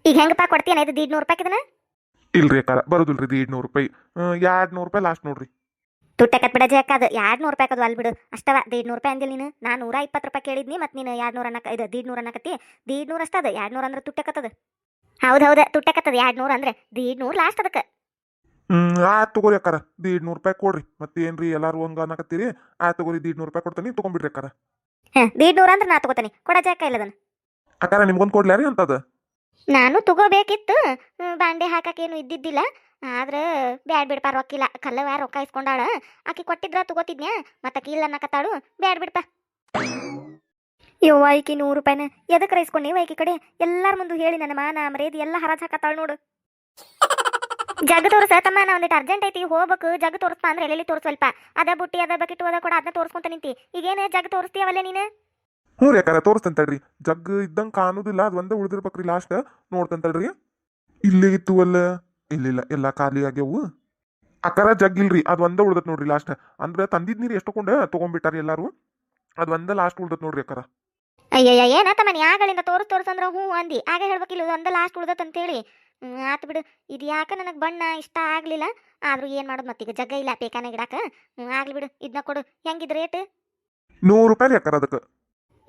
ಈಗ ಹೆಂಗಪ್ಪ ಕೊಡ್ತೀನ ಇದು 150 ರೂಪಾಯಿ ಇದನ್ನ? ಇಲ್ರಿ ಅಕ್ಕಾರ ಬರೋದಿಲ್ರಿ ಇದು 200 ರೂಪಾಯಿ. 200 ರೂಪಾಯಿ ಲಾಸ್ಟ್ ನೋಡ್ರಿ. ತುಟ್ಟಕತ್ ಬಿಡ ಜಕ್ಕ ಅದು 200 ರೂಪಾಯಿ ಅದು ಅಲ್ಲಿ ಬಿಡು ಅಷ್ಟವ. 150 ರೂಪಾಯಿ ಅಂದಿಲ್ಲ ನೀನು, ನಾನು 120 ರೂಪಾಯಿ ಕೇಳಿದ್ನಿ. ಮತ್ತೆ ನೀನು 200 ಅನ್ನಕ ಇದು 150 ಅನ್ನಕತ್ತಿ. 150 ಅಷ್ಟ ಅದು, 200 ಅಂದ್ರೆ ತುಟ್ಟಕತ್ತದ. ಹೌದು ತುಟ್ಟಕತ್ತದ 200 ಅಂದ್ರೆ 150 ಲಾಸ್ಟ್ ಅದಕ್ಕೆ. ಆಯ್ತು ತಗೋರಿ ಅಕ್ಕಾರ, 150 ರೂಪಾಯಿ ಕೊಡ್ರಿ. ಮತ್ತೇನ್ರಿ ಎಲ್ಲಾರು ಹಂಗ ಅನ್ನಕತ್ತೀರಿ? ಆಯ್ತು ತಗೋರಿ, 150 ರೂಪಾಯಿ ಕೊಡ್ತೀನಿ, ತಗೊಂಡ್ಬಿಡ್ರಿ ಅಕ್ಕಾರ. 150 ಅಂದ್ರೆ ನಾ ತಗೋತೀನಿ, ಕೊಡ ಜಕ್ಕ ಇಲ್ಲದನ್ನ. ಅಕ್ಕಾರ ನಿಮ್ಗೊಂದು ಕೊಡ್ಲಾರಿ ಅಂತದ? ನಾನು ತಗೋಬೇಕಿತ್ತು, ಬಾಂಡೆ ಹಾಕಕ್ಕೇನು ಇದ್ದಿದ್ದಿಲ್ಲ. ಆದ್ರೆ ಬ್ಯಾಡ್ ಬಿಡ್ಪ, ರೊಕ್ಕಿಲ್ಲ. ಕಲ್ಲವ ರೊಕ್ಕ ಇಸ್ಕೊಂಡಾಳ, ಆಕಿ ಕೊಟ್ಟಿದ್ರ ತಗೋತಿದ್ನ್ಯಾ. ಮತ್ತಾಕಿ ಇಲ್ಲ ಅನ್ನಕತ್ತಾಳು, ಬ್ಯಾಡ್ ಬಿಡ್ಪ. ಯವ್ವ ಈಕಿ 100 ರೂಪಾಯಿನ ಎದಕ್ಕೆ ರೈಸ್ಕೊಂಡಿ ಈಕಿ ಕಡೆ? ಎಲ್ಲಾರ ಮುಂದೆ ಹೇಳಿ ನನ್ನ ಮಾನ ಮರ್ಯಾದಿ ಎಲ್ಲ ಹರಾಜ್ ಹಾಕತ್ತಾಳು ನೋಡು. ಜಗ್ ತೋರ್ಸ ತಮ್ಮ, ನಾ ಒಂದಿಟ್ಟು ಅರ್ಜೆಂಟ್ ಐತಿ ಹೋಗ್ಬೇಕು. ಜಗ್ ತೋರಿಸ್ತಾ ಅಂದ್ರೆ ಎಲ್ಲೆಲ್ಲಿ ತೋರ್ಸ್ ಸ್ವಲ್ಪ. ಅದ ಬುಟ್ಟಿ ಅದ ಬಕೆಟ್ ಅದ ಕೂಡ, ಅದನ್ನ ತೋರಿಸ್ಕೊಂತ ನಿಂತಿ. ಈಗೇನು ಜಗ್ ತೋರಿಸ್ತೀಯವಲ್ಲ ನೀನು? ಹ್ಞೂ ರೀ ಅಕ್ಕಾರ, ತೋರಿಸ್ತೇನೆ ತಡ್ರಿ. ಜಗ್ ಇದ್ದಂಗೆ ಕಾಣುದಿಲ್ಲ, ಅದು ಒಂದೇ ಉಳಿದಿರ್ಬೇಕ್ರಿ ಲಾಸ್ಟ್. ನೋಡ್ತೇನೆ ತಡ್ರಿ. ಇಲ್ಲೇ ಇತ್ತು ಅಲ್ಲ? ಇಲ್ಲ ಎಲ್ಲ ಖಾಲಿ ಆಗ್ಯಾವು ಅಕ್ಕಾರ. ಜಗ್ ಇಲ್ರಿ, ಅದು ಒಂದೇ ಉಳ್ದತ್ ನೋಡ್ರಿ ಲಾಸ್ಟ್. ಅಂದ್ರೆ ತಂದಿದ್ ನೀರು ಎಷ್ಟೊಂಡ ತಗೊಂಡ್ಬಿಟ್ಟಾರಿ ಎಲ್ಲಾರು. ಅದು ಒಂದೇ ಲಾಸ್ಟ್ ಉಳ್ದತ್ ನೋಡ್ರಿ ಅಕ್ಕಾರ. ಅಯ್ಯಯ್ಯ ಏನತ್ತ ಮನೆ ಆಗಳಿಂದ ತೋರ್ಸಂದ್ರ ಹ್ಞೂ ಅಂದಿ. ಆಗ ಹೇಳ್ಬೇಕಿಲ್ಲ ಒಂದ ಲಾಸ್ಟ್ ಉಳ್ದತ್ ಅಂತೇಳಿ. ಆತು ಬಿಡು. ಇದು ಯಾಕೆ ನನಗೆ ಬಣ್ಣ ಇಷ್ಟ ಆಗ್ಲಿಲ್ಲ. ಆದ್ರೂ ಏನ್ ಮಾಡೋದು ಮತ್ತೀಗ, ಜಗ್ಗ ಇಲ್ಲ ಪೇಕಾನ ಗಿಡಾಕ. ಆಗ್ಲಿ ಬಿಡು, ಇದನ್ನ ಕೊಡು. ಹೆಂಗಿದ್ ರೇಟ್? 100 ರೂಪಾಯಿ ರೀ ಅಕ್ಕಾರ ಅದಕ್ಕೆ.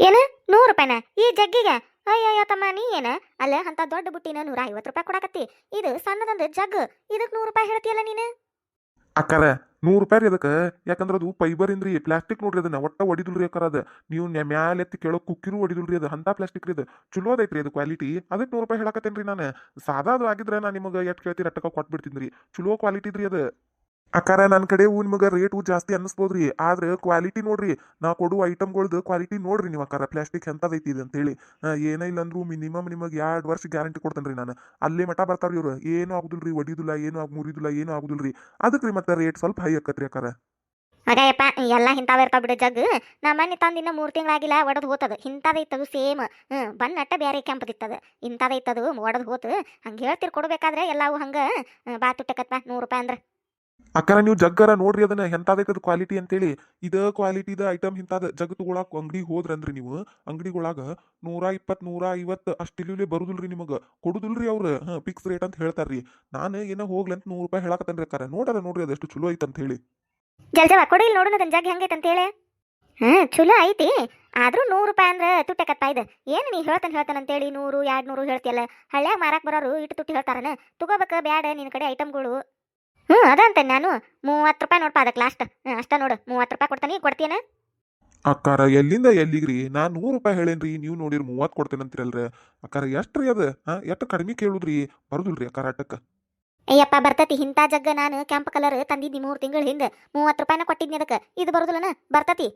ಏನ 100 ರೂಪಾಯಿನ ಈ ಜಗ್ಗಿಗೆ? ಅಯ್ಯಯ್ಯ ತಮ್ಮ, ನೀ ಏನ ಅಲ್ಲ ಅಂತ ದೊಡ್ಡ ಬುಟ್ಟಿನ 150 ರೂಪಾಯಿ ಕೊಡಾಕತ್ತಿ. ಇದು ಸಣ್ಣದೊಂದು ಜಗ್, ಇದಕ್ಕೆ 100 ರೂಪಾಯಿ ಹೇಳ್ತೀಯಲ್ಲ ನೀನು? ಅಕ್ಕಾರ 100 ರೂಪಾಯಿ ರೀ ಅದಕ್ಕೆ. ಯಾಕಂದ್ರೆ ಅದು ಫೈಬರ್ ಇಂದ್ರಿ, ಪ್ಲಾಸ್ಟಿಕ್ ನೋಡ್ರಿ. ಅದನ್ನ ಒಟ್ಟ ಹೊಡಿದುಲ್ರಿ ಅಕ್ಕಾರ. ಅದು ನೀವು ಮ್ಯಾಲೆ ಎತ್ತಿ ಕೇಳೋ ಕುಕ್ಕಿರು ಹೊಡಿದುಲ್ರಿ. ಅದು ಅಂತ ಪ್ಲಾಸ್ಟಿಕ್ ರೀ. ಅದು ಚಲೋ ಅದೈತ್ರಿ ಅದು ಕ್ವಾಲಿಟಿ. ಅದಕ್ಕೆ 100 ರೂಪಾಯಿ ಹೇಳಕತ್ತೇನ್ರಿ ನಾನು. ಸಾದಾ ಅದು ಆಗಿದ್ರೆ ನಾನು ನಿಮಗೆ ಎಷ್ಟು ಕೇಳ್ತೀರಿ ಅಟ್ಟಕ ಕೊಟ್ಬಿಡ್ತೀನಿ. ಚಲೋ ಕ್ವಾಲಿಟಿ ಇದ್ರಿ ಅದು ಅಕ್ಕಾರ. ನನ್ನ ಕಡೆ ನಿಮಗೆ ರೇಟು ಜಾಸ್ತಿ ಅನ್ನಿಸ್ಬೋದ್ರಿ, ಆದ್ರೆ ಕ್ವಾಲಿಟಿ ನೋಡ್ರಿ. ನಾ ಕೊಡುವ ಐಟಮ್ಗಳ್ದು ಕ್ವಾಲಿಟಿ ನೋಡ್ರಿ ನೀವು ಅಕ್ಕಾರ. ಪ್ಲಾಸ್ಟಿಕ್ ಎಂತದೈತಿ ಇದು ಅಂತೇಳಿ. ಏನೇ ಇಲ್ಲ ಅಂದ್ರು ಮಿನಿಮಮ್ ನಿಮಗೆ 2 ವರ್ಷ ಗ್ಯಾರಂಟಿ ಕೊಡ್ತೇನೆ ರೀ ನಾನು. ಅಲ್ಲೇ ಮಠ ಬರ್ತಾವ್ರಿ ಇವ್ರು. ಏನು ಆಗುದಿಲ್ರಿ, ಒಡಿದಿಲ್ಲ, ಏನು ಮುರಿದಿಲ್ಲ, ಏನು ಆಗುದಿಲ್ರಿ. ಅದಕ್ಕೆ ರೀ ಮತ್ತೆ ರೇಟ್ ಸ್ವಲ್ಪ ಹೈ ಆಕತ್ರಿ ಅಕ್ಕಾರ. ಹಾಗಯ್ಯಪ್ಪ, ಎಲ್ಲ ಇಂಥವ ಇರ್ತಾವ ಬಿಡು ಜಗ್. ನಾ ಮೊನ್ನೆ ತಂದಿನ್ನ 3 ತಿಂಗಳಾಗಿಲ್ಲ, ಒಡದ್ ಹೋತದ. ಇಂಥದೈತದು ಸೇಮ್. ಬಣ್ಣ ಅಟ್ಟ ಬೇರೆ ಕೆಂಪದಿತ್ತದು, ಇಂಥದೈತದು ಒಡದ್ ಹೋತು. ಹಂಗೆ ಹೇಳ್ತಿರ್ ಕೊಡ್ಬೇಕಾದ್ರೆ ಎಲ್ಲವೂ ಹಂಗ ಬಾ ತುಟ್ಟಕತ್ಪ 100 ರೂಪಾಯಿ ಅಂದ್ರೆ. ಅಕ್ಕಾರ ನೀವು ಜಗ್ಗರ ನೋಡ್ರಿ ಅದನ್ನ ಎಂತಾದೈತದ ಕ್ವಾಲಿಟಿ ಅಂತೇಳಿ. ಇದ ಕ್ವಾಲಿಟಿದ ಐಟಮ್ ಇಂತಾದ ಜಗ್ ತಗೊಳಕ್ ಅಂಗಡಿಗೆ ಹೋದ್ರಂದ್ರಿ ನೀವು, ಅಂಗಡಿಗೊಳಗ 120 150 ಅಷ್ಟು ಇಲ್ಲಿ ಬರುದಿಲ್ರಿ ನಿಮಗೆ. ಕೊಡುದಿಲ್ರಿ ಅವ್ರು. ಫಿಕ್ಸ್ ರೇಟ್ ಅಂತ ಹೇಳ್ತಾರ್ರಿ. ನಾನು ಏನೋ ಹೋಗ್ಲಿ ಅಂತ 100 ರೂಪಾಯಿ ಹೇಳಕತ್ತೇನ್ರಿ ಅಕ್ಕಾರ. ನೋಡ್ರಿ ಅದೆಷ್ಟು ಚಲೋ ಐತೆ ಅಂತ ಹೇಳಿ. ಜಲ್ಜವ ಕೊಡು ಇಲ್ಲಿ ನೋಡೋಣ ಅದನ್ನ ಜಗ್ ಹೆಂಗೈತೆ ಅಂತೇಳಿ. ಚಲೋ ಐತಿ. ಆದ್ರೂ 100 ರೂಪಾಯಿ ಅಂದ್ರೆ ತುಟ್ಟಕತ್ತ ಇದು. ಏನು ನೀ ಹೇಳ್ತಾನೆ ಅಂತೇಳಿ 100 200 ಹೇಳ್ತಿಯಲ್ಲ. ಹಳ್ಳ್ಯಾಗ ಮಾರಾಕ್ ಬರೋರು ಇಟ್ಟು ತುಟ್ಟಿ ಹೇಳ್ತಾರನ? ತಗೋಬೇಕ ಬ್ಯಾಡ ನಿನ್ನ ಕಡೆ ಐಟಮ್ಗಳು? ಅದಂತೆ ನಾನು 30 ರೂಪಾಯಿ ನೋಡ್ಪ ಅದಕ್ಕೆ ಲಾಸ್ಟ್. ಅಷ್ಟ ನೋಡು, 30 ರೂಪಾಯಿ ಕೊಡ್ತಾನೆ, ಕೊಡ್ತೀನ? ಅಕ್ಕಾರ ಎಲ್ಲಿಂದ ಎಲ್ಲಿಗ್ರಿ? ನಾನು 100 ರೂಪಾಯಿ ಹೇಳೇನ್ರಿ, ನೀವು ನೋಡಿರಿ 30 ಕೊಡ್ತೇನಂತೀರಲ್ರಿ. ಅಕ್ಕಾರ ಎಷ್ಟ್ರಿ ಅದು? ಎಷ್ಟು ಕಡಿಮೆ ಕೇಳುದ್ರಿ? ಬರುದಿಲ್ರಿ ಅಕ್ಕಾರ ಅಟ್ಟಕ್ಕ. ಅಯ್ಯಪ್ಪ ಬರ್ತತಿ ಇಂಥ ಜಗ್ಗ. ನಾನು ಕೆಂಪು ಕಲರ್ ತಂದಿದ್ನಿ 3 ತಿಂಗಳ ಹಿಂದೆ, 30 ರೂಪಾಯಿನ ಕೊಟ್ಟಿದ್ನಿ ಅದಕ್ಕೆ. ಇದು ಬರುದಿಲ್ಲನ? ಬರ್ತತಿ.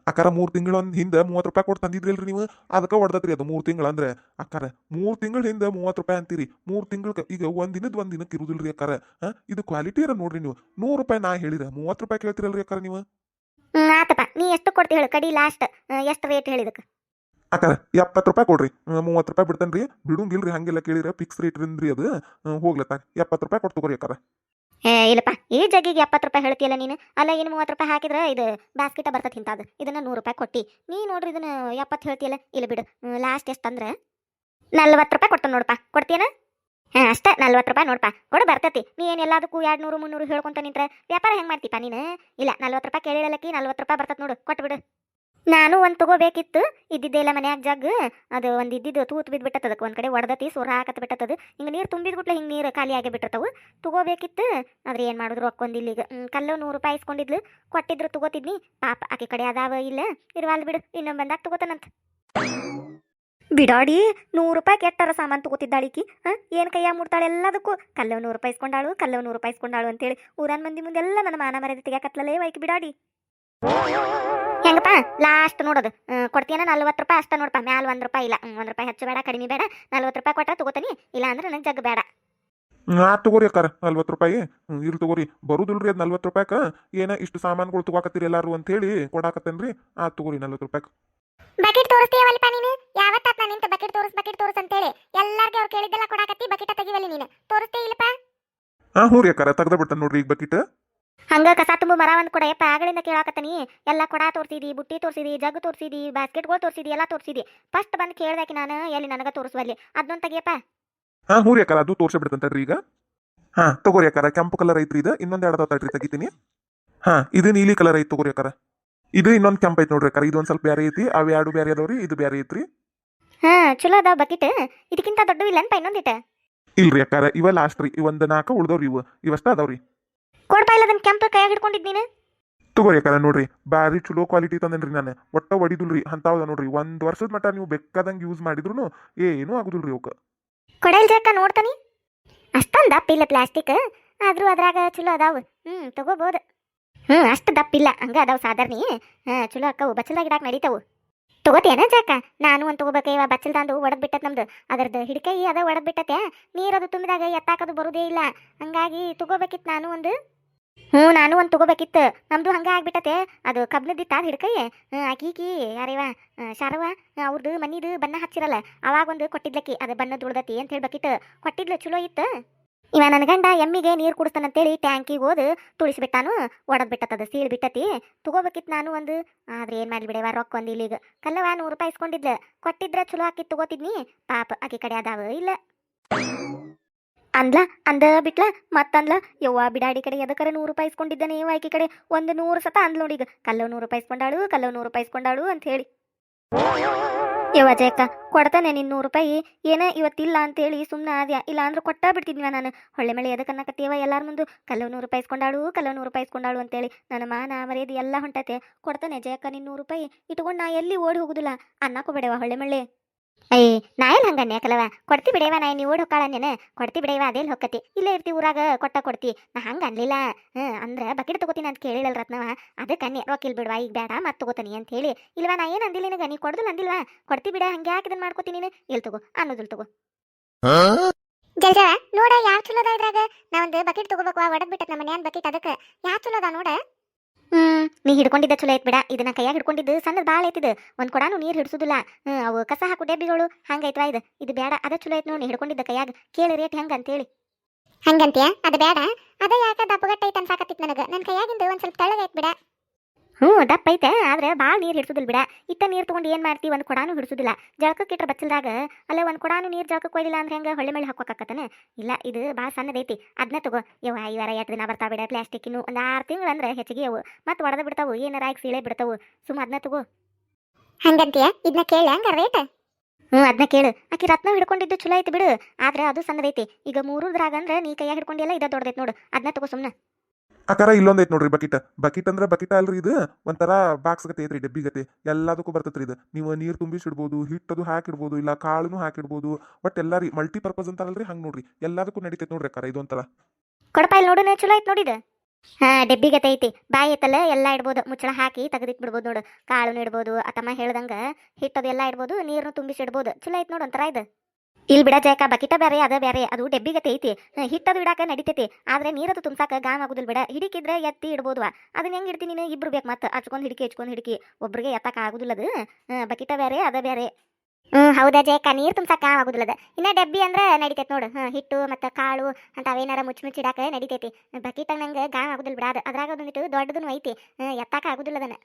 ಅಕ್ಕಾರ 3 ತಿಂಗಳ ಹಿಂದೆ 30 ರೂಪಾಯಿ ಕೊಟ್ಟು ತಂದಿದ್ರಿಲ್ರಿ ನೀವು. ಅದಕ್ಕೆ ಹೊಡ್ದತ್ರಿ ಅದು 3 ತಿಂಗಳು ಅಂದ್ರೆ. ಅಕ್ಕಾರ 3 ತಿಂಗಳ ಹಿಂದೆ 30 ರೂಪಾಯಿ ಅಂತೀರಿ. 3 ತಿಂಗಳ ಈಗ ಒಂದ್ ದಿನಕ್ಕೆ ಇರುದಿಲ್ರಿ ಅಕ್ಕಾರ. ಇದು ಕ್ವಾಲಿಟಿ ಇರ ನೋಡ್ರಿ ನೀವು. 100 ರೂಪಾಯಿ ನಾ ಹೇಳಿರ 30 ರೂಪಾಯಿ ಕೇಳ್ತಿರಲ್ರಿ ಅಕ್ಕಾರ ನೀವು. ಆತಪ್ಪ, ನೀ ಎಷ್ಟು ಕೊಡ್ತಿ ಹೇಳು ಕಡಿ ಲಾಸ್ಟ್. ಎಷ್ಟು ರೇಟ್ ಹೇಳಿದಕ್ಕೆ? ಅಕ್ಕಾರ 70 ರೂಪಾಯಿ ಕೊಡ್ರಿ. 30 ರೂಪಾಯಿ ಬಿಡ್ತೇನ್ರಿ. ಬಿಡುಂಗಿಲ್ರಿ ಹಂಗೆಲ್ಲ ಕೇಳಿರ. ಫಿಕ್ಸ್ ರೇಟ್ ರೀ ಅದು. ಹೋಗ್ಲತ್ತ 70 ರೂಪಾಯಿ ಕೊಟ್ಟು ತಗೋರಿ ಅಕ್ಕಾರ. ಇಲ್ಲಪ್ಪ, ಈ ಜಗ್ಗಿಗೆ 70 ರೂಪಾಯಿ ಹೇಳ್ತಿಯಲ್ಲ ನೀನು. ಅಲ್ಲ ಏನು 30 ರೂಪಾಯಿ ಹಾಕಿದ್ರೆ ಇದು ಬಾಸ್ಕೆಟ ಬರ್ತತಿ ಇಂಥದ್ದು. ಇದನ್ನ 100 ರೂಪಾಯಿ ಕೊಟ್ಟಿ ನೀ ನೋಡ್ರಿ, ಇದನ್ನ 70 ಹೇಳ್ತಿಯಲ್ಲ. ಇಲ್ಲ ಬಿಡು, ಲಾಸ್ಟ್ ಎಷ್ಟಂದ್ರೆ 40 ರೂಪಾಯಿ ಕೊಡ್ತಾನೆ ನೋಡಪ್ಪ. ಕೊಡ್ತೀನ? ಅಷ್ಟೇ 40 ರೂಪಾಯಿ ನೋಡಪ್ಪ, ಕೊಡು ಬರ್ತತಿ. ನೀ ಏನು ಎಲ್ಲದಕ್ಕೂ 200 300 ಹೇಳ್ಕೊಂತ ನಿಂತ್ರೆ ವ್ಯಾಪಾರ ಹೆಂಗೆ ಮಾಡ್ತೀಪ ನೀನು? ಇಲ್ಲ 40 ರೂಪಾಯಿ ಕೇಳಿಲ್ಲಕ್ಕಿ 40 ರೂಪಾಯಿ ಬರ್ತತ್ ನೋಡು, ಕೊಟ್ಬಿಡು. ನಾನು ಒಂದು ತಗೋಬೇಕಿತ್ತು, ಇದ್ದಿದ್ದೆ ಇಲ್ಲ ಮನ್ಯಾಗ ಜಗ್. ಅದು ಒಂದು ಇದ್ದಿದ್ದು ತೂತ್ ಬಿದ್ದುಬಿಟ್ಟದ. ಅದಕ್ಕೆ ಒಂದು ಕಡೆ ಒಡ್ದತಿ, ಸೋರ ಹಾಕತ್ ಬಿಟ್ಟದ. ಹಿಂಗೆ ನೀರು ತುಂಬಿದ್ಬಿಟ್ಲೆ ಹಿಂಗೆ ನೀರು ಖಾಲಿ ಆಗೇ ಬಿಟ್ಟಿರ್ತಾವೆ. ತಗೋಬೇಕಿತ್ತು, ಆದ್ರೆ ಏನು ಮಾಡಿದ್ರು ರೊಕ್ಕೊಂದಿಲ್ಲ ಈಗ. ಕಲ್ಲು 100 ರೂಪಾಯಿ ಇಸ್ಕೊಂಡಿದ್ಲು, ಕೊಟ್ಟಿದ್ರು ತಗೋತಿದ್ನಿ. ಪಾಪ ಆಕೆ ಕಡೆ ಅದಾವ ಇಲ್ಲ, ಇರುವಲ್ದು ಬಿಡು, ಇನ್ನೊಂದು ಬಂದಾಗ ತಗೋತಾನಂತ. ಬಿಡಾಡಿ 100 ರೂಪಾಯಿ ಕೆಟ್ಟರ ಸಾಮಾನು ತಗೋತಿದ್ದಾಳಿಕಿ. ಏನು ಕೈಯಾಗ ಮುಡ್ತಾಳೆ ಎಲ್ಲದಕ್ಕೂ. ಕಲ್ಲವ್ 100 ರೂಪಾಯಿ ಇಸ್ಕೊಂಡಾಳು, ಕಲ್ಲವ್ 100 ರೂಪಾಯಿ ಇಸ್ಕೊಂಡಾಳು ಅಂತೇಳಿ ಊರನ್ ಮಂದಿ ಮುಂದೆಲ್ಲ ನನ್ನ ಮಾನ ಮರ್ಯಾದೆ ತೆಗಿಯಾಕತ್ಲಲೇ ವೈಕಿ ಬಿಡಾಡಿ. ಹೆಂಗಪ್ಪ ಲಾಸ್ಟ್ ನೋಡೋದು? ಕೊಡ್ತೀನ 40 ರೂಪಾಯಿ ಅಷ್ಟ ನೋಡಪ್ಪ. ಮ್ಯಾಲ 1 ರೂಪಾಯಿ ಇಲ್ಲ. 1 ರೂಪಾಯಿ ಹೆಚ್ಚು ಬೇಡ, ಕಡಿಮೆ ಬೇಡ. 40 ರೂಪಾಯಿ ಕೊಟ್ರೆ ತಗೋತೀನಿ, ಇಲ್ಲ ಅಂದ್ರೆ ನನಗೆ ಜಗ್ ಬೇಡ. ತಗೋರಿ ಅಕ್ಕಾರ 40 ರೂಪಾಯಿ. ಇರ್ಲಿ ತಗೋರಿ. ಬರುದಿಲ್ರಿ ಅದು 40 ರೂಪಾಯಿಕ. ಏನ ಇಷ್ಟು ಸಾಮಾನುಗಳು ತಗೋಕತ್ತೀರಿ ಎಲ್ಲಾರು ಅಂತ ಹೇಳಿ ಕೊಡಾಕತ್ತೇನ್ರಿ. ತಗೋರಿ 40 ರೂಪಾಯಿ. ಬಕೆಟ್ ತೋರಿಸ್ತೀವಲ್ಪ ನೀನು. ಯಾವತ್ತಾತ್ ನಾನು ನಿಂತ ಬಕೆಟ್ ತೋರಿಸ್ ಅಂತೇಳಿ ಎಲ್ಲಾರ್ಗೆ ಅವ್ರು ಕೇಳಿದ್ದೆಲ್ಲ ಕೊಡಾಕತ್ತಿ. ಬಕೆಟ್ ತೆಗಿವಲ್ಲಿ ನೀನು ತೋರಿಸ್ತೇ ಇಲ್ಲಪ್ಪ. ಹ್ಞೂ ರೀ ಅಕ್ಕಾರ, ತೆಗ್ದ ಬಿಡ್ತಾನೆ ನೋಡ್ರಿ ಈಗ ಬಕೆಟ್. ಹಂಗ ಕಸ ತುಂಬು ಮರ ಒಂದ್ ಕೊಡ ಯಪ್ಪ ಆಗಳಿಂದ ಕೇಳಾಕತ್ತನಿ. ಎಲ್ಲ ಕೊಡ ತೋರ್ಸಿದಿ, ಬುಟ್ಟಿ ತೋರ್ಸಿದಿ, ಜಗ್ ತೋರ್ಸಿದಿ, ಬಾಸ್ಕೆಟ್ಗಳು ತೋರ್ಸಿದಿ, ಎಲ್ಲ ತೋರ್ಸಿದಿ. ಫಸ್ಟ್ ಬಂದು ಕೇಳ್ದಾಕಿ ನಾನು ಎಲ್ಲಿ ನನಗ ತೋರಿಸುವಲ್ಲಿ ಅದನ್ನೊಂದು ತೆಗಿಯಪ್ಪ. ಹಾ ಹ್ಞೂ ರೀ ಅಕ್ಕಾರ, ಅದು ತೋರ್ಸಿ ಬಿಡ್ತಂತಡ್ರಿ ಈಗ. ಹಾ ತಗೋರಿ ಅಕ್ಕಾರ, ಕೆಂಪು ಕಲರ್ ಐತ್ರಿ ಇದು, ಇನ್ನೊಂದು ಎರಡು ತಡ್ರಿ ತೆಗಿತೀನಿ. ಹಾ ಇದು ನೀಲಿ ಕಲರ್ ಐತಿ ತಗೋರಿ ಅಕ್ಕಾರ. ಇದು ಇನ್ನೊಂದು ಕೆಂಪ್ ಐತಿ ನೋಡ್ರಿ ಅಕ್ಕಾರ, ಇದು ಒಂದ್ ಸ್ವಲ್ಪ ಬೇರೆ ಐತಿ, ಅವು ಎರಡು ಬೇರೆ ಅದಾವ್ರಿ, ಇದು ಬೇರೆ ಐತ್ರಿ. ಹಾ ಚಲೋ ಅದಾವ ಬಕೆಟ್. ಇದಕ್ಕಿಂತ ದೊಡ್ಡ ಇಲ್ಲನ್ಪ ಇನ್ನೊಂದಿಟ. ಇಲ್ರಿ ಅಕ್ಕಾರ, ಇವ ಲಾಸ್ಟ್ ರೀ, ಇವೊಂದು 4 ಉಳ್ದವ್ರಿ, ಇವಷ್ಟ ಅದಾವ್ರಿ. ಕೊಡ್ಪ ಇಲ್ಲ ಅದನ್ನ ಕೆಂಪು ಕೈಯಾಗ ಹಿಡ್ಕೊಂಡಿದ್ ನೀನು. ತಗೋರಿ ಅಕ್ಕಾರ ನೋಡ್ರಿ, ಬಾರಿ ಚಲೋ ಕ್ವಾಲಿಟಿ ತಂದೇನ್ರಿ ನಾನು, ಒಟ್ಟ ಹೊಡಿದುಲ್ರಿ ಅಂತಾವದ ನೋಡ್ರಿ. 1 ವರ್ಷದ ಮಟ್ಟ ನೀವು ಬೇಕಾದಂಗೆ ಯೂಸ್ ಮಾಡಿದ್ರು ಏನೂ ಆಗುದಿಲ್ರಿ ಅವಕ್ಕೆ. ಕೊಡಲ್ ಜಾಕ ನೋಡ್ತಾನಿ. ಅಷ್ಟೊಂದು ದಪ್ಪ ಇಲ್ಲ ಪ್ಲಾಸ್ಟಿಕ್, ಆದ್ರೂ ಅದ್ರಾಗ ಚಲೋ ಅದಾವ. ತಗೋಬಹುದು. ಅಷ್ಟು ದಪ್ಪ ಇಲ್ಲ, ಹಂಗ ಅದಾವ ಸಾಧಾರಣ. ಚಲೋ ಅಕ್ಕವು, ಬಚ್ಚಲ್ದಾಗ ಇಡಾಕ ನಡೀತಾವು. ತಗೋತೇನ ಜಾಕ? ನಾನು ಒಂದು ತಗೋಬೇಕ. ಇವ ಬಚ್ಚಲ್ದಂದು ಒಡದ್ ಬಿಟ್ಟತ್ ನಮ್ದು, ಅದರದ್ದು ಹಿಡ್ಕೈ ಅದ ಒಡದ್ ಬಿಟ್ಟತೆ. ನೀರದು ತುಂಬಿದಾಗ ಎತ್ತಾಕದು ಬರುದೇ ಇಲ್ಲ, ಹಂಗಾಗಿ ತಗೋಬೇಕಿತ್ತು ನಾನು ಒಂದು. ನಾನು ಒಂದು ತಗೋಬೇಕಿತ್ತು. ನಮ್ದು ಹಂಗ ಆಗ್ಬಿಟ್ಟತೆ, ಅದು ಕಬ್ನದಿತ್ತ ಹಿಡ್ಕೈ. ಆಕೀಕಿ ಯಾರೇವ ಶಾರವ ಅವ್ರದ್ದು ಮನಿದು ಬಣ್ಣ ಹಚ್ಚಿರಲ್ಲ, ಅವಾಗ ಒಂದು ಕೊಟ್ಟಿದ್ಲಕ್ಕಿ, ಅದು ಬಣ್ಣದ ಉಳ್ದತಿ ಅಂತ ಹೇಳ್ಬೇಕಿತ್ತು. ಕೊಟ್ಟಿದ್ಲು, ಚಲೋ ಇತ್ತು. ಇವ ನನ್ನ ಗಂಡ ಎಮ್ಮಿಗೆ ನೀರು ಕುಡಿಸ್ತಾನಂತೇಳಿ ಟ್ಯಾಂಕಿಗೆ ಹೋದು ತುಳಿಸ್ಬಿಟ್ಟಾನು, ಒಡದ್ ಬಿಟ್ಟತದ, ಸೀಳ್ ಬಿಟ್ಟತಿ. ತಗೋಬೇಕಿತ್ತು ನಾನು ಒಂದು, ಆದ್ರೆ ಏನ್ ಮಾಡ್ಲಿ ಬಿಡವ, ರೊಕ್ಕ ಒಂದು ಇಲ್ಲಿಗ. ಕಲ್ಲವ 100 ರೂಪಾಯಿ ಇಸ್ಕೊಂಡಿದ್ಲು, ಕೊಟ್ಟಿದ್ರ ಚಲೋ ಹಾಕಿ ತಗೋತಿದ್ನಿ. ಪಾಪ ಆಕಿ ಕಡೆ ಅದಾವ ಇಲ್ಲ ಅಂದ್ಲ. ಅಂದ ಬಿಟ್ಲ ಮತ್ತಂದ್ಲ, ಯವ್ವ ಬಿಡಾಡಿ ಕಡೆ ಎದಕರ 100 ರೂಪಾಯಿ ಇಸ್ಕೊಂಡಿದ್ದಾನೆ ಇವ, ಆಕಿ ಕಡೆ ಒಂದು 100 ಸತ ಅಂದ್ಲು ನೋಡಿ. ಈಗ ಕಲ್ಲವ್ 100 ರೂಪಾಯಿ ಇಸ್ಕೊಂಡಾಳು, ಕಲ್ಲವ್ 100 ರೂಪಾಯಿ ಇಸ್ಕೊಂಡಾಳು ಅಂತ ಹೇಳಿ. ಯವ್ವ ಜಯಕ್ಕ, ಕೊಡ್ತಾನೆ ನಿನ್ನ 100 ರೂಪಾಯಿ. ಏನ ಇವತ್ತಿಲ್ಲ ಅಂತೇಳಿ ಸುಮ್ಮನೆ ಆದ್ಯಾ, ಇಲ್ಲ ಅಂದ್ರೆ ಕೊಟ್ಟ ಬಿಡ್ತಿದ್ವ ನಾನು. ಹೊಳ್ಳೆ ಮಳೆ ಎದಕ್ಕನ್ನಕತ್ತೀವ ಎಲ್ಲಾರ ಮುಂದೆ, ಕಲ್ಲವ್ 100 ರೂಪಾಯಿ ಇಸ್ಕೊಂಡಾಳು, ಕಲ್ಲವ್ 100 ರೂಪಾಯಿ ಇಸ್ಕೊಂಡಾಳು ಅಂತೇಳಿ. ನನ್ನ ಮಾನ ಮರ್ಯಾದೆ ಎಲ್ಲ ಹೊಂಟತೆ. ಕೊಡ್ತಾನೆ ಜಯಕ್ಕ ನಿನ್ನ 100 ರೂಪಾಯಿ, ಇಟ್ಕೊಂಡು ನಾ ಎಲ್ಲಿ ಓಡಿ ಹೋಗುದಿಲ್ಲ ಅನ್ನಕ್ಕೂ ಬಿಡವ ಹೊಳ್ಳೆ ಮಳೆ. ನಾ ಎಲ್ಲಿ ಹಂಗನ್ಯ ಕಲವ, ಕೊಡ್ತಿ ಬಿಡೇವ, ನಾ ನೀವು ಓಡಿ ಹೊಕ್ಕಾಳನ್ನೇನೆ, ಕೊಡ್ತಿ ಬಿಡೇವ, ಅದೆಲ್ಲಿ ಹೊಕ್ಕತಿ, ಇಲ್ಲೇ ಇರ್ತಿ ಊರಾಗ, ಕೊಡ್ತಿ. ನಾ ಹಂಗ ಅನ್ಲಿಲ್ಲ. ಅಂದ್ರೆ ಬಕೆಟ್ ತಗೋತೀನಿ ಅಂತ ಕೇಳಿಲ್ಲ ರತ್ನವ, ಅದಕ್ಕೆ ಅನ್ನಿ ರೊಕ್ಕ ಇಲ್ಲಿ ಬಿಡ್ವಾ, ಈಗ ಬೇಡ ಮತ್ತೆ ತಗೋತೀನಿ ಅಂತ ಹೇಳಿ. ಇಲ್ವಾ ನಾ ಏನು ಅಂದಿಲ್ಲ ನಿನಗ, ನೀ ಕೊಡ್ದಿಲ್ಲ ಅಂದಿಲ್ವಾ, ಕೊಡ್ತಿ ಬಿಡ, ಹಂಗೆ ಯಾಕೆ ಇದನ್ನ ಮಾಡ್ಕೋತೀನಿ ನೀನು, ಇಲ್ಲಿ ತಗೋ ಅನ್ನೋದಿಲ್ಲ ತಗೋ. ಜಲ್ಜ ನೋಡ ಯಾವ ಚಲೋದ ಇದ್ರಾಗ. ನಾ ಒಂದು ಬಕೆಟ್ ತಗೋಬೇಕು, ಒಡದ್ ಬಿಟ್ಟತ್ ನಮ್ಮ ಮನ್ಯಾನ್ ಬಕೆಟ್, ಅದಕ್ಕೆ ಯಾವ ಚಲೋದ ನೋಡ. ನೀ ಹಿಡ್ಕೊಂಡಿದ್ದ ಚಲೋ ಐತ್ ಬಿಡ. ಇದನ್ನ ಕೈಯಾಗ ಹಿಡ್ಕೊಂಡಿದ್ದು ಸಣ್ಣದ ಭಾಳ ಐತಿದ್, ಒಂದ್ ಕೊಡಾನು ನೀರು ಹಿಡಿಸುದಿಲ್ಲ. ಅವು ಕಸ ಹಾಕು ಡೆಬ್ಬಿಗಳು ಹಂಗೈತ್ವಾ, ಇದು ಬೇಡ, ಅದ ಚಲೋ ಐತ್ ನೋಡಿ. ನೀ ಹಿಡ್ಕೊಂಡಿದ್ದ ಕೈಯಾಗ ಕೇಳಿ ರೇಟ್ ಹೆಂಗ ಅಂತೇಳಿ. ಹಂಗಂತ್ಯ? ಅದು ಬೇಡ, ಅದ ಯಾಕ ದಪ್ಪಗಟ್ಟ ಐತೆ ಅನ್ಸಾಕತ್ತಿತ್ ನನಗ. ನನ್ನ ಕೈಯಾಗಿಂದ ಒಂದ್ ಸ್ವಲ್ಪ ತೆಳ್ಳಗೈತ್ ಬಿಡ. ದಪ್ಪ ಐತೆ, ಆದ್ರೆ ಭಾಳ ನೀರು ಹಿಡಿಸುದಿಲ್ಲ ಬಿಡ. ಇಟ್ಟ ನೀರು ತಗೊಂಡು ಏನ್ ಮಾಡ್ತಿ, ಒಂದ್ ಕೊಡಾನು ಹಿಡಿಸುದಿಲ್ಲ. ಜಳಕಕ್ಕೆ ಇಟ್ರ ಬಚ್ಚಲ್ದಾಗ ಅಲ್ಲ, ಒಂದ್ ಕೊಡಾನು ನೀರು ಜಳಕಕ್ಕೆ ಕೊಯ್ದಿಲ್ಲ ಅಂದ್ರೆ ಹೆಂಗ ಹೊಳ್ಳೆ ಮೇಲೆ ಹಾಕೋಕತ್ತನ. ಇಲ್ಲ, ಇದು ಭಾಳ ಸಣ್ಣದೈತಿ, ಅದನ್ನ ತಗೋ. ಯವ್ವ ಇವರ 8 ದಿನ ಬರ್ತಾವ ಬಿಡ ಪ್ಲಾಸ್ಟಿಕ್ನು, ಒಂದು 6 ತಿಂಗಳು ಅಂದ್ರೆ ಹೆಚ್ಚಿಗೆ ಅವು, ಮತ್ತೆ ಒಡೆದ ಬಿಡ್ತಾವು, ಏನಾರ ಆಗಿ ಸೀಳೆ ಬಿಡ್ತಾವು. ಸುಮ್ಮ ಅದನ್ನ ತಗೋ. ಹಂಗಂತೀಯ? ಇದನ್ನ ಕೇಳಿ ಹಂಗ ರೇಟ್. ಅದನ್ನ ಕೇಳು. ಆಕಿ ರತ್ನ ಹಿಡ್ಕೊಂಡಿದ್ದು ಚಲೋ ಐತಿ ಬಿಡು, ಆದ್ರೆ ಅದು ಸಣ್ಣದೈತಿ. ಈಗ 3ದ್ರಾಗ ಅಂದ್ರೆ ನೀ ಕೈಯಾಗ ಹಿಡ್ಕೊಂಡಿಲ್ಲ, ಇದ ದೊಡ್ಡದೈತಿ ನೋಡು, ಅದನ್ನ ತಗೋ ಸುಮ್ಮನೆ. ಅಕ್ಕಾರ ಇಲ್ಲೊಂದೈತಿ ನೋಡ್ರಿ ಬಕೆಟ್. ಬಕೆಟ್ ಅಂದ್ರೆ ಬಕೆಟ್ ಅಲ್ರಿ, ಇದು ಒಂಥರ ಬಾಕ್ಸ್ ಗತೆ ಐತ್ರಿ, ಡಬ್ಬಿ ಗತೆ, ಎಲ್ಲದಕ್ಕೂ ಬರ್ತೈತ್ರಿ ಇದು. ನೀವು ನೀರು ತುಂಬಿಸಿಡ್ಬೋದು, ಹಿಟ್ಟದು ಹಾಕಿಡ್ಬೋದು, ಇಲ್ಲ ಕಾಳುನು ಹಾಕಿಡ್ಬೋದು, ಬಟ್ ಎಲ್ಲ ರೀ ಮಲ್ಟಿಪರ್ಪಸ್ ಅಂತಾರಲ್ರಿ, ಹಂಗೆ ನೋಡ್ರಿ ಎಲ್ಲದಕ್ಕೂ ನಡೀತೈತಿ ನೋಡ್ರಿ ಅಕ್ಕಾರ, ಇದೊಂಥರ. ಕೊಡಪ ಇಲ್ಲಿ ನೋಡು, ಚಲೋ ಐತಿ ನೋಡಿದ. ಡೆಬ್ಬಿ ಗತೆ ಐತಿ, ಬಾಯಿ ಐತಲ್ಲ, ಎಲ್ಲ ಇಡ್ಬೋದು, ಮುಚ್ಚಳ ಹಾಕಿ ತೆಗೆದಿಟ್ ಬಿಡ್ಬೋದು ನೋಡು. ಕಾಳುನು ಇಡ್ಬೋದು, ತಮ್ಮ ಹೇಳ್ದಂಗ ಹಿಟ್ಟದು ಎಲ್ಲ ಇಡ್ಬೋದು, ನೀರ್ನು ತುಂಬಿಸಿಡ್ಬೋದು. ಚಲೋ ಐತಿ ನೋಡು ಒಂಥರ ಇದು. ಇಲ್ಲಿ ಬಿಡ ಜಯಕ, ಬಕಿಟ ಬೇರೆ ಅದ ಬೇರೆ, ಅದು ಡೆಬ್ಬಿಗತೆ ಐತಿ. ಹಿಟ್ಟದು ಇಡಾಕ ನಡಿತೈತಿ, ಆದ್ರೆ ನೀರದು ತುಂಬ್ಸಾಕ ಗಾಮ್ ಆಗುದಿಲ್ಲ ಬಿಡ. ಹಿಡಿಕಿದ್ರೆ ಎತ್ತಿ ಇಡ್ಬೋದ್ವಾ, ಅದನ್ನ ಹೆಂಗ್ ಇಡ್ತೀನಿ ನೀನು, ಇಬ್ರು ಬೇಕು ಮತ್ತೆ ಹಚ್ಕೊಂಡ್ ಹಿಡಿಕಿ ಒಬ್ರಿಗೆ ಎತ್ತಕ ಆಗುದಿಲ್ಲದು. ಬಕಿಟ ಬೇರೆ ಅದ ಬೇರೆ. ಹೌದಾ ಜಯಕ, ನೀರು ತುಂಬ್ಸಾಕ ಆಗುದಿಲ್ಲದ. ಇನ್ನ ಡೆಬ್ಬಿ ಅಂದ್ರೆ ನಡಿತೈತಿ ನೋಡು, ಹಿಟ್ಟು ಮತ್ತೆ ಕಾಳು ಅಂತ ಅವೇನಾರ ಮುಚ್ಚಿ ಇಡಾಕ ನಡಿತೈತಿ. ಬಕಿಟ ನಂಗೆ ಗಾಮ್ ಆಗುದಿಲ್ಲ ಬಿಡ, ಅದ್ರಾಗ ಒಂದಿಟ್ಟು ದೊಡ್ಡದನ್ನು ಐತಿ, ಎತ್ತಾಕ ಆಗುದಿಲ್ಲ ಅದನ್ನ.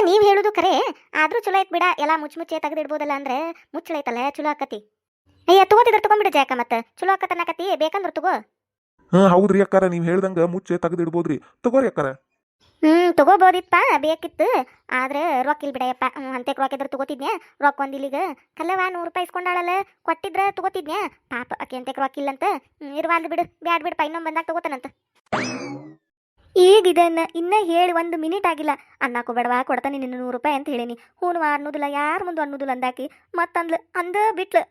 ನೀವ್ ಹೇಳುದು ಖರೆ, ಆದ್ರೂ ಚಲೋ ಐತ್ ಬಿಡ. ಎಲ್ಲ ಮುಚ್ಚೆ ತೆಗೆದಿಡ್ಬೋದಲ್ಲ, ಅಂದ್ರೆ ಮುಚ್ಚಳೈತಲ್ಲ ಚಲೋ ಆಕತಿ. ಅಯ್ಯ ತಗೋತಿದ್ರ ತಗೊಂಡ್ಬಿಡ ಜಾಕ, ಮತ್ತೆ ಚಲೋ ಆಕತನಕತಿ, ಬೇಕಂದ್ರ ತಗೋ. ಹೌದ್ರಿ ಅಕ್ಕಾರ, ನೀವ್ ಹೇಳ್ದಂಗ ಮುಚ್ಚೆ ತೆಗೆದಿಡ್ಬೋದ್ರಿ, ತಗೋರಿ ಅಕ್ಕಾರ. ತಗೋಬೋದಿಪ್ಪ, ಬೇಕಿತ್ತು, ಆದ್ರೆ ರೊಕ್ಕ ಇಲ್ಲಿ ಬಿಡಯಪ್ಪ. ಅಂತೆ ರೊಕ್ಕ ಇದ್ರೆ ತಗೋತಿದ್ನ್ಯಾ, ರೊಕ್ಕ ಒಂದಿಲ್ಲಿಗ. ಕಲ್ಲವ 100 ರೂಪಾಯಿ ಇಸ್ಕೊಂಡಾಳಲ್ಲ, ಕೊಟ್ಟಿದ್ರ ತಗೋತಿದ್ನ್ಯಾ. ಪಾಪ ಆಕೆ ಅಂತೆಕ್ ರೊಕ್ಕ ಇಲ್ಲಂತ. ಇರ್ವಾಲ್ದು ಬಿಡು, ಬ್ಯಾಡ್ ಬಿಡಪ್ಪ, ಇನ್ನೊಮ್ಮೆ ಬಂದಾಗ ತಗೋತಾನಂತ. ಈಗ ಇದನ್ನ ಇನ್ನ ಹೇಳಿ 1 ಮಿನಿಟ್ ಆಗಿಲ್ಲ. ಅನ್ನಕ್ಕೂ ಬೇಡವಾ, ಕೊಡ್ತಾನೆ ನಿನ್ನ 100 ರೂಪಾಯಿ ಅಂತ ಹೇಳೀನಿ. ಹೂನು ಅನ್ನೋದಿಲ್ಲ, ಯಾರ ಮುಂದೆ ಅನ್ನೋದಿಲ್ಲ ಅಂದಾಕಿ ಮತ್ತಂದ್ಲು, ಅಂದ ಬಿಟ್ಲು.